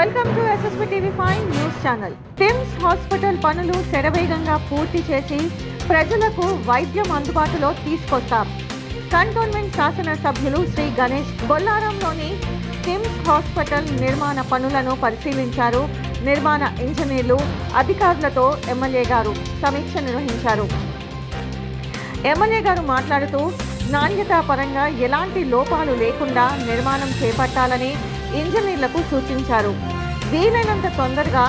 Welcome to SSB TV5 news channel. TIMS hospital పనులు శరవేగంగా పూర్తి చేసి ప్రజలకు వైద్యం అందుబాటులో తీసుకొస్తాం. కంటోన్మెంట్ శాసనసభ్యులు శ్రీ గణేష్ బొల్లారంలోని టిమ్స్ హాస్పిటల్ నిర్మాణ పనులను పరిశీలించారు. నిర్మాణ ఇంజనీర్లు అధికారులతో ఎమ్మెల్యే గారు సమీక్ష నిర్వహించారు. ఎమ్మెల్యే గారు మాట్లాడుతూ నాణ్యతా పరంగా ఎలాంటి లోపాలు లేకుండా నిర్మాణం చేపట్టాలని ఇంజనీర్లకు సూచించారు. వీలైనంత తొందరగా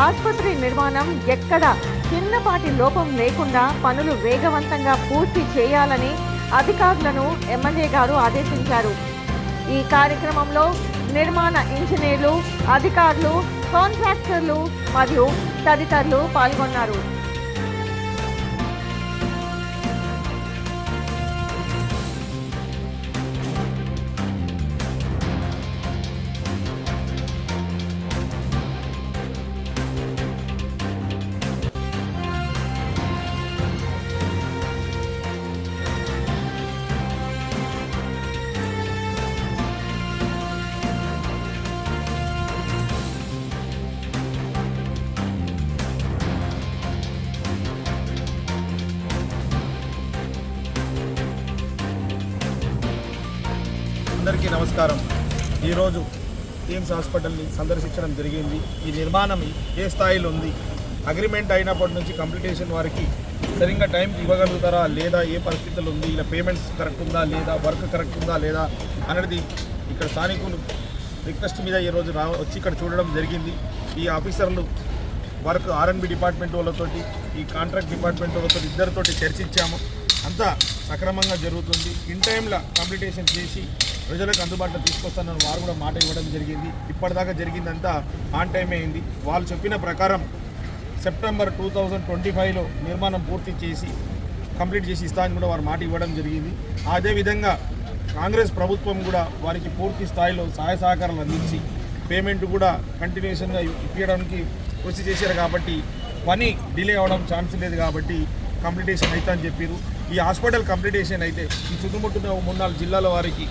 ఆసుపత్రి నిర్మాణం ఎక్కడ చిన్నపాటి లోపం లేకుండా పనులు వేగవంతంగా పూర్తి చేయాలని అధికారులను ఎమ్మెల్యే గారు ఆదేశించారు. ఈ కార్యక్రమంలో నిర్మాణ ఇంజనీర్లు, అధికారులు, కాంట్రాక్టర్లు మరియు తదితరులు పాల్గొన్నారు. అందరికీ నమస్కారం. ఈరోజు టీమ్స్ హాస్పిటల్ని సందర్శించడం జరిగింది. ఈ నిర్మాణం ఏ స్థాయిలో ఉంది, అగ్రిమెంట్ అయినప్పటి నుంచి కంప్లీటేషన్ వారికి సరిగ్గా టైంకి ఇవ్వగలుగుతారా లేదా, ఏ పరిస్థితులు ఉంది, ఇలా పేమెంట్స్ కరెక్ట్ ఉందా లేదా, వర్క్ కరెక్ట్ ఉందా లేదా అనేది ఇక్కడ స్థానికులు రిక్వెస్ట్ మీద ఈరోజు వచ్చి ఇక్కడ చూడడం జరిగింది. ఈ ఆఫీసర్లు వర్క్ R&B డిపార్ట్మెంట్ వాళ్ళతోటి, ఈ కాంట్రాక్ట్ డిపార్ట్మెంట్ వాళ్ళతో ఇద్దరితోటి చర్చించాము. అంతా సక్రమంగా జరుగుతుంది. ఇన్ టైంలో కంప్లీటేషన్ చేసి ప్రజలకు అందుబాటులో తీసుకొస్తానని వారు కూడా మాట ఇవ్వడం జరిగింది. ఇప్పటిదాకా జరిగిందంతా ఆన్ టైం అయింది. వాళ్ళు చెప్పిన ప్రకారం సెప్టెంబర్ 2025లో నిర్మాణం పూర్తి చేసి కంప్లీట్ చేసి ఇస్తానని కూడా వారు మాట ఇవ్వడం జరిగింది. అదేవిధంగా కాంగ్రెస్ ప్రభుత్వం కూడా వారికి పూర్తి స్థాయిలో సహాయ సహకారాలు అందించి పేమెంట్ కూడా కంటిన్యూషన్గా ఇప్పించడానికి కృషి చేశారు. కాబట్టి పని డిలే అవ్వడం ఛాన్స్ లేదు. కాబట్టి కంప్లీటేషన్ అయితే అని చెప్పారు. ఈ హాస్పిటల్ కంప్లీటేషన్ అయితే ఈ చుట్టుముట్టున్న 3-4 జిల్లాల వారికి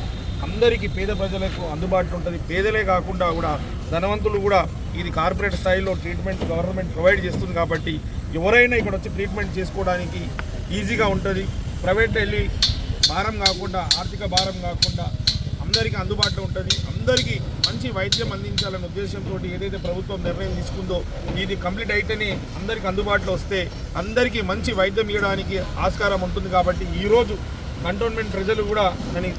అందరికీ పేద ప్రజలకు అందుబాటులో ఉంటుంది. పేదలే కాకుండా కూడా ధనవంతులు కూడా ఇది కార్పొరేట్ స్థాయిలో ట్రీట్మెంట్ గవర్నమెంట్ ప్రొవైడ్ చేస్తుంది. కాబట్టి ఎవరైనా ఇక్కడ వచ్చి ట్రీట్మెంట్ చేసుకోవడానికి ఈజీగా ఉంటుంది. ప్రైవేట్లో వెళ్ళి భారం కాకుండా, ఆర్థిక భారం కాకుండా అందరికీ అందుబాటులో ఉంటుంది. అందరికీ మంచి వైద్యం అందించాలనే ఉద్దేశంతో ఏదైతే ప్రభుత్వం నిర్ణయం తీసుకుందో ఇది కంప్లీట్ అయితేనే అందరికీ అందుబాటులో వస్తే అందరికీ మంచి వైద్యం ఇవ్వడానికి ఆస్కారం ఉంటుంది. కాబట్టి ఈరోజు కంటోన్మెంట్ ప్రజలు కూడా నన్ను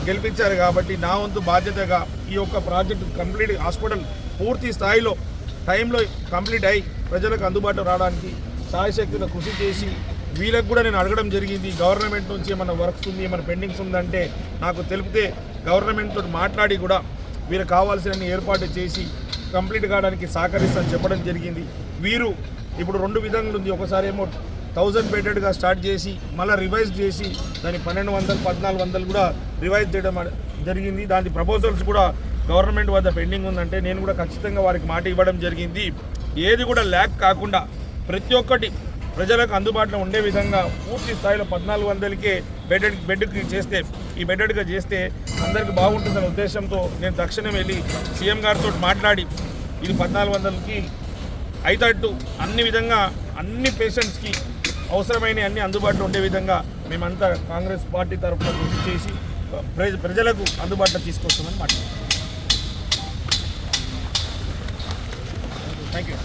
గెలిపించారు. కాబట్టి నా వంతు బాధ్యతగా ఈ యొక్క ప్రాజెక్టు కంప్లీట్ హాస్పిటల్ పూర్తి స్థాయిలో టైంలో కంప్లీట్ అయ్యి ప్రజలకు అందుబాటులో రావడానికి సాయశక్తిలో కృషి చేసి వీళ్ళకి కూడా నేను అడగడం జరిగింది. గవర్నమెంట్ నుంచి ఏమైనా వర్క్స్ ఉంది, ఏమైనా పెండింగ్స్ ఉందంటే నాకు తెలిపితే గవర్నమెంట్ తోటి మాట్లాడి కూడా వీళ్ళకి కావాల్సిన ఏర్పాటు చేసి కంప్లీట్ కావడానికి సహకరిస్తానని చెప్పడం జరిగింది. వీరు ఇప్పుడు 2 విధంగా ఉంది. ఒకసారి ఏమో 1000 బెడెడ్గా స్టార్ట్ చేసి మళ్ళీ రివైజ్ చేసి దాన్ని 1200, 1400 కూడా రివైజ్ చేయడం జరిగింది. దాని ప్రపోజల్స్ కూడా గవర్నమెంట్ వద్ద పెండింగ్ ఉందంటే నేను కూడా ఖచ్చితంగా వారికి మాట ఇవ్వడం జరిగింది. ఏది కూడా ల్యాక్ కాకుండా ప్రతి ఒక్కటి ప్రజలకు అందుబాటులో ఉండే విధంగా పూర్తి స్థాయిలో 1400కే బెడ్కి చేస్తే, ఈ బెడ్గా చేస్తే అందరికీ బాగుంటుందనే ఉద్దేశంతో నేను తక్షణం వెళ్ళి సీఎం గారితో మాట్లాడి ఇది 1400కి అయితట్టు అన్ని విధంగా అన్ని పేషెంట్స్కి అవసరమైన అన్ని అందుబాటులో ఉండే విధంగా మేమంతా కాంగ్రెస్ పార్టీ తరఫున కృషి చేసి ప్రజలకు అందుబాటులో తీసుకొస్తామని మాట్లాడుతున్నాం. Thank you.